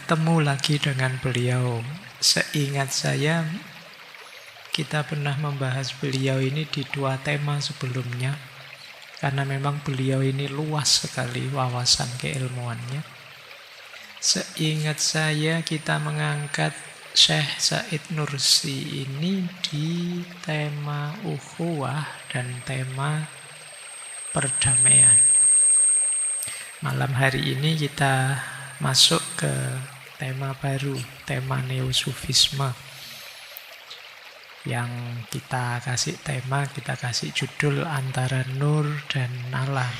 bertemu lagi dengan beliau. Seingat saya, kita pernah membahas beliau ini di 2 tema sebelumnya. Karena memang beliau ini luas sekali wawasan keilmuannya. Seingat saya kita mengangkat Syekh Said Nursi ini di tema ukhuwah dan tema perdamaian. Malam hari ini kita masuk ke tema baru, tema neosufisme. Yang kita kasih judul antara nur dan nalar.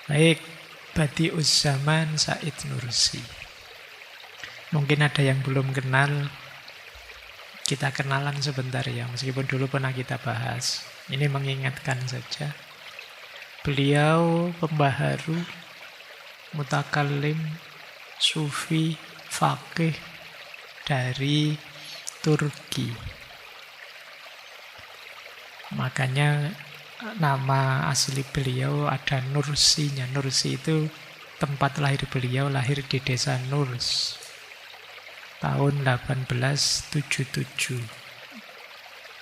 Baik, Badi'uz Zaman Said Nursi. Mungkin ada yang belum kenal, kita kenalan sebentar ya, meskipun dulu pernah kita bahas. Ini mengingatkan saja. Beliau pembaharu, mutakallim, sufi, faqih dari Turki. Makanya nama asli beliau ada Nursinya. Nursi itu tempat lahir beliau, lahir di desa Nurs. Tahun 1877.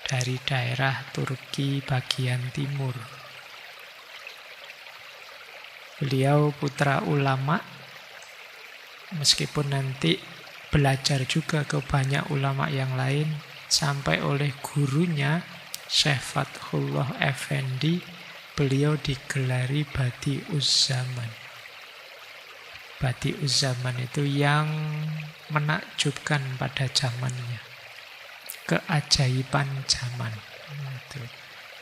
Dari daerah Turki bagian timur. Beliau putra ulama, meskipun nanti belajar juga ke banyak ulama yang lain, sampai oleh gurunya Syekh Fathullah Effendi, beliau digelari Badi'uz Zaman. Badi'uz Zaman itu yang menakjubkan pada zamannya. Keajaiban zaman.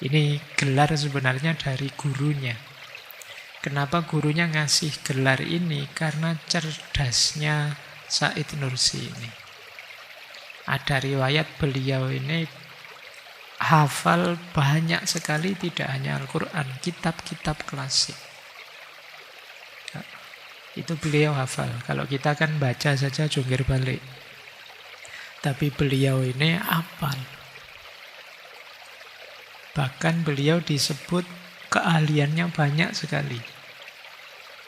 Ini gelar sebenarnya dari gurunya. Kenapa gurunya ngasih gelar ini? Karena cerdasnya Said Nursi ini. Ada riwayat beliau ini hafal banyak sekali, tidak hanya Al-Quran, kitab-kitab klasik. Itu beliau hafal. Kalau kita kan baca saja jungkir balik. Tapi beliau ini hafal. Bahkan beliau disebut keahliannya banyak sekali.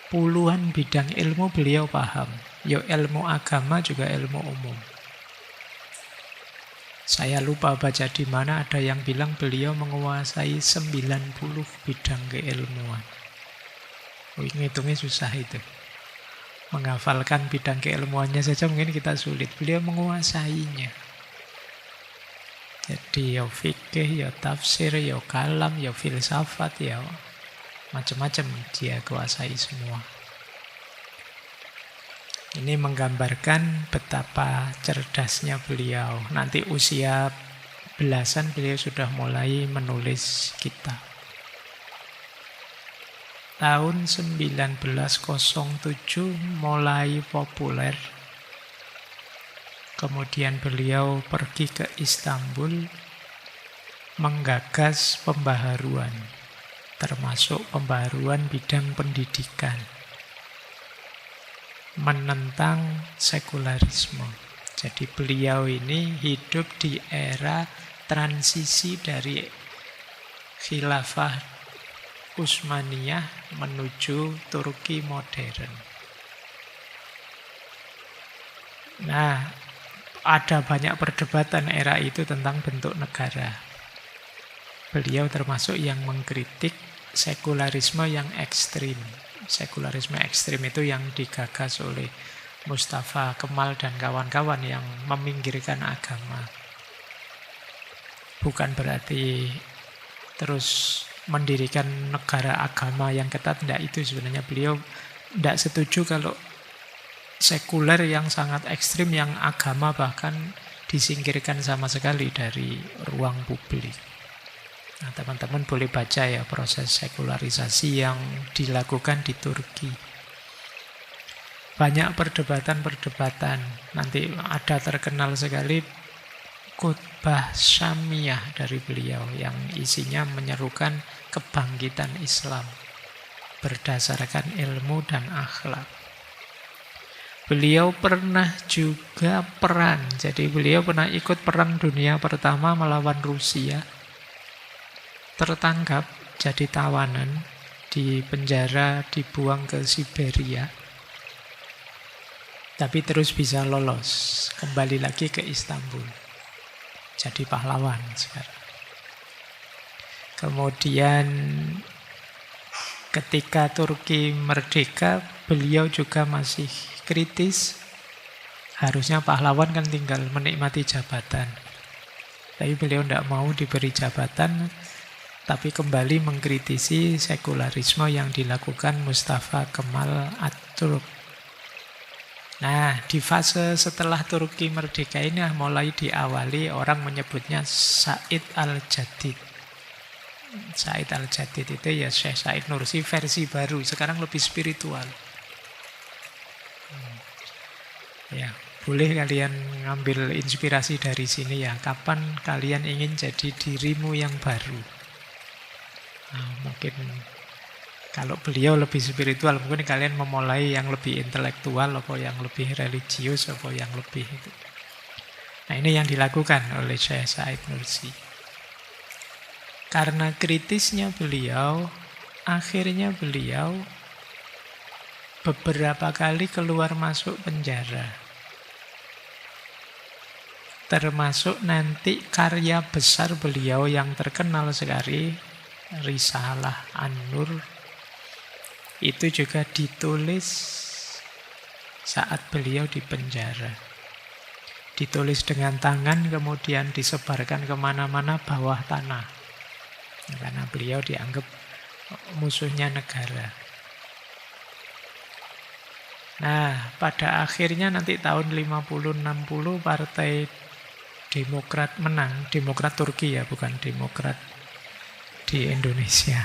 Puluhan bidang ilmu beliau paham. Ya ilmu agama juga ilmu umum. Saya lupa baca di mana ada yang bilang beliau menguasai 90 bidang keilmuan. Ngitungnya susah itu. Menghafalkan bidang keilmuannya saja mungkin kita sulit. Beliau menguasainya. Jadi ya fikih, ya tafsir, ya kalam, ya filsafat, ya macam-macam dia kuasai semua. Ini menggambarkan betapa cerdasnya beliau. Nanti usia belasan beliau sudah mulai menulis kitab. Tahun 1907 mulai populer. Kemudian beliau pergi ke Istanbul menggagas pembaharuan, termasuk pembaharuan bidang pendidikan, menentang sekularisme. Jadi beliau ini hidup di era transisi dari khilafah Utsmaniyah menuju Turki modern. Nah, ada banyak perdebatan era itu tentang bentuk negara. Beliau termasuk yang mengkritik sekularisme yang ekstrim. Sekularisme ekstrim itu yang digagas oleh Mustafa Kemal dan kawan-kawan yang meminggirkan agama. Bukan berarti terus mendirikan negara agama yang ketat, tidak. Itu sebenarnya beliau tidak setuju kalau sekuler yang sangat ekstrim, yang agama bahkan disingkirkan sama sekali dari ruang publik. Nah, teman-teman boleh baca ya proses sekularisasi yang dilakukan di Turki. Banyak perdebatan-perdebatan. Nanti ada terkenal sekali khutbah Syamiyah dari beliau yang isinya menyerukan kebangkitan Islam berdasarkan ilmu dan akhlak. Beliau pernah juga perang. Jadi beliau pernah ikut perang dunia pertama melawan Rusia. Tertangkap jadi tawanan, di penjara, dibuang ke Siberia. Tapi terus bisa lolos, kembali lagi ke Istanbul. Jadi pahlawan sekarang. Kemudian ketika Turki merdeka, beliau juga masih kritis. Harusnya pahlawan kan tinggal menikmati jabatan. Tapi beliau tidak mau diberi jabatan, tapi kembali mengkritisi sekularisme yang dilakukan Mustafa Kemal Atatürk. Nah, di fase setelah Turki merdeka ini mulai diawali orang menyebutnya Said al-Jadid. Said al-Jadid itu ya Syekh Said Nursi versi baru, sekarang lebih spiritual. Ya, boleh kalian ngambil inspirasi dari sini ya. Kapan kalian ingin jadi dirimu yang baru? Nah, mungkin kalau beliau lebih spiritual, mungkin kalian memulai yang lebih intelektual, atau yang lebih religius, atau yang lebih itu. Nah, ini yang dilakukan oleh Syekh Said Nursi. Karena kritisnya beliau, akhirnya beliau beberapa kali keluar masuk penjara. Termasuk nanti karya besar beliau yang terkenal sekali, Risalah An-Nur, itu juga ditulis saat beliau di penjara. Ditulis dengan tangan, kemudian disebarkan kemana-mana bawah tanah. Karena beliau dianggap musuhnya negara. Nah, pada akhirnya nanti tahun 50-60 Partai Demokrat menang. Demokrat Turki ya, bukan Demokrat di Indonesia.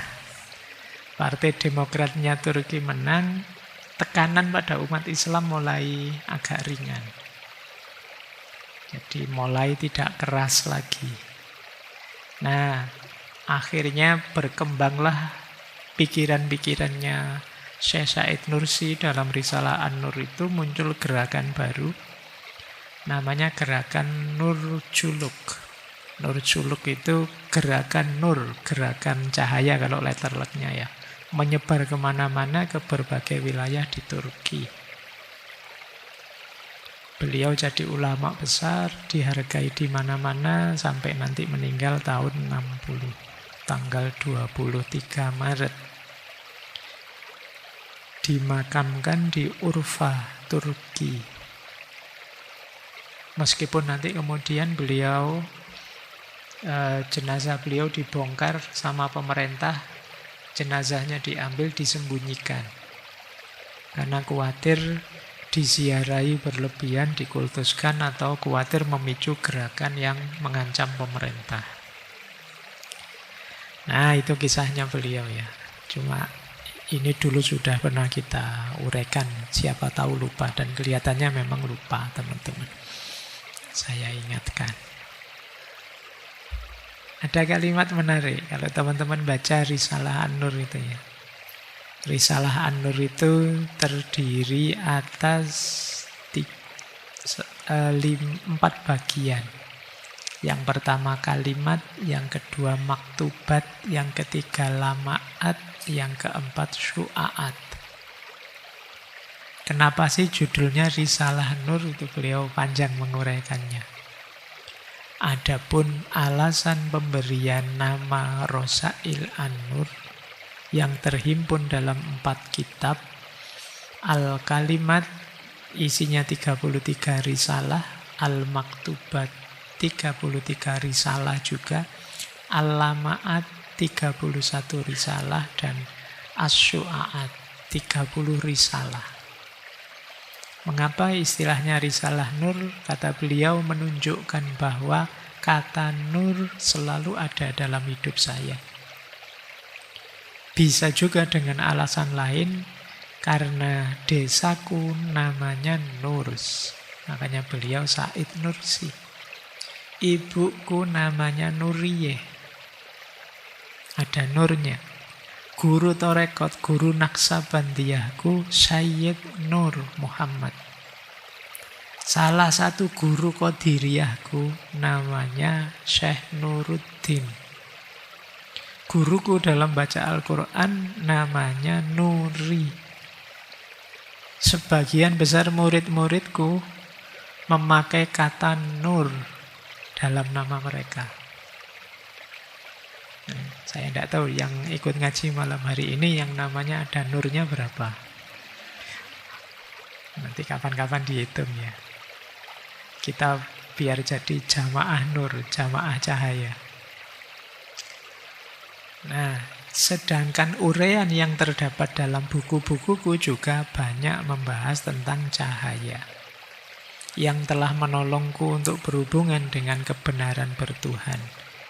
Partai Demokratnya Turki menang, tekanan pada umat Islam mulai agak ringan. Jadi mulai tidak keras lagi. Nah, akhirnya berkembanglah pikiran-pikirannya Syekh Said Nursi dalam Risalah An-Nur itu muncul gerakan baru. Namanya gerakan Nur Juluk. Nur Juluk itu gerakan nur, gerakan cahaya kalau letter lucknya ya. Menyebar kemana-mana ke berbagai wilayah di Turki. Beliau jadi ulama besar, dihargai di mana-mana sampai nanti meninggal tahun 60, tanggal 23 Maret. Dimakamkan di Urfa, Turki. Meskipun nanti kemudian beliau, jenazah beliau dibongkar sama pemerintah, jenazahnya diambil disembunyikan. Karena khawatir disiarai berlebihan, dikultuskan, atau khawatir memicu gerakan yang mengancam pemerintah. Nah, itu kisahnya beliau ya. Cuma ini dulu sudah pernah kita uraikan, siapa tahu lupa, dan kelihatannya memang lupa teman-teman. Saya ingatkan. Ada kalimat menarik kalau teman-teman baca Risalah An-Nur itu ya. Risalah An-Nur itu terdiri atas 4 bagian. Yang pertama kalimat, yang kedua maktubat, yang ketiga lamaat, yang keempat syu'aat. Kenapa sih judulnya Risalah Nur? Itu beliau panjang menguraikannya. Adapun alasan pemberian nama Rosail An-Nur yang terhimpun dalam 4 kitab, Al-Kalimat isinya 33 risalah, Al-Maktubat 33 risalah juga, Al-Lamaat 31 risalah, dan As-Syu'aat 30 risalah. Mengapa istilahnya Risalah Nur? Kata beliau menunjukkan bahwa kata Nur selalu ada dalam hidup saya. Bisa juga dengan alasan lain, karena desaku namanya Nurs. Makanya beliau Said Nursi. Ibuku namanya Nuriyeh. Ada nurnya. Guru Torekot, guru Naksabandiyahku Sayyid Nur Muhammad. Salah satu guru Qadiriyahku namanya Syekh Nuruddin. Guruku dalam baca Al-Quran namanya Nuri. Sebagian besar murid-muridku memakai kata nur dalam nama mereka. Saya tidak tahu yang ikut ngaji malam hari ini yang namanya ada nurnya berapa. Nanti kapan-kapan dihitung ya. Kita biar jadi jamaah nur, jamaah cahaya. Nah, sedangkan uraian yang terdapat dalam buku-bukuku juga banyak membahas tentang cahaya yang telah menolongku untuk berhubungan dengan kebenaran bertuhan.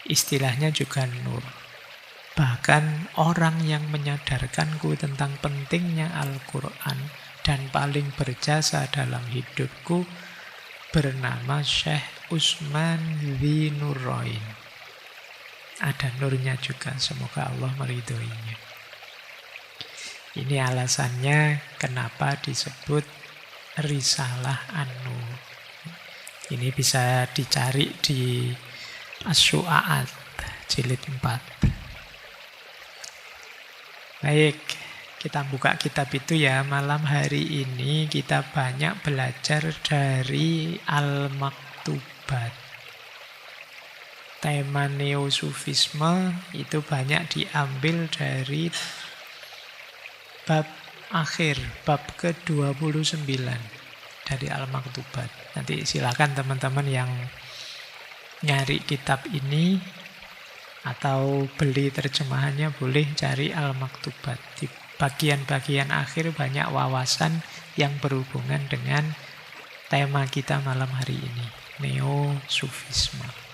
Istilahnya juga nur. Bahkan orang yang menyadarkanku tentang pentingnya Al-Quran dan paling berjasa dalam hidupku bernama Syekh Utsman Dzunurain. Ada nurnya juga, semoga Allah meridhoinya. Ini alasannya kenapa disebut Risalah An-Nur. Ini bisa dicari di Asy-Syu'aat jilid 4. Baik, kita buka kitab itu ya. Malam hari ini kita banyak belajar dari Al-Maktubat. Tema Neosufisme itu banyak diambil dari bab akhir, bab ke-29 dari Al-Maktubat. Nanti silakan teman-teman yang nyari kitab ini atau beli terjemahannya boleh cari Al-Maktubat. Di bagian-bagian akhir banyak wawasan yang berhubungan dengan tema kita malam hari ini, Neosufisme.